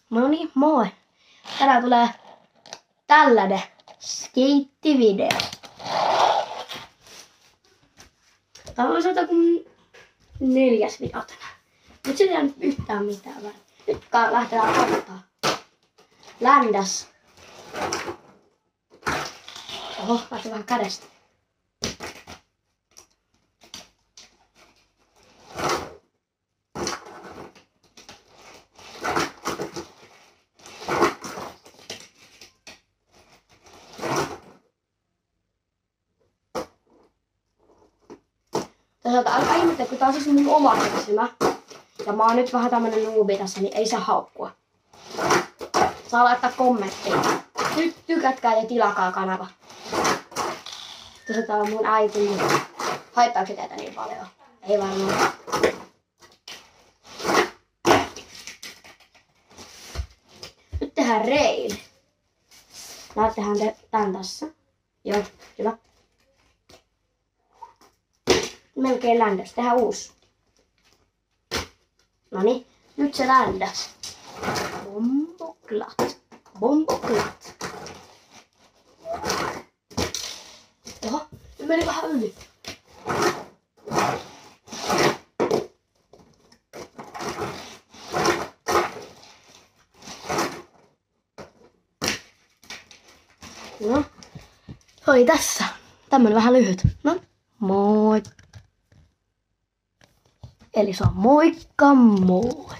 No niin, moi. Tänään tulee tällainen skeittivideo. Tämä on 104 video tänään. Nyt se ei jäänyt yhtään mitään. Nyt lähdetään katsomaan. Ländäs. Oho, lähti vähän kädestä. Tässä älkää ihmettele, kun tää on siis mun oma keksimä. Ja mä oon nyt vähän tämmönen nuubi tässä, niin ei saa haukkua. Saa laittaa kommenttia. Tykätkää ja tilakaa kanava. Tässä tää on mun äiti, niin haittaako se teitä niin paljon? Ei varmaan. Nyt tehdään rail. Tehdään tän tässä. Joo, hyvä. Melkein ländäs. Tehdään uusi. Noniin, nyt se ländäs. Bomboklat. Bomboklat. Oho, nyt meni vähän yli. No, se oli tässä. Tämmönen vähän lyhyt. No, moi. Eli se on moikka moi!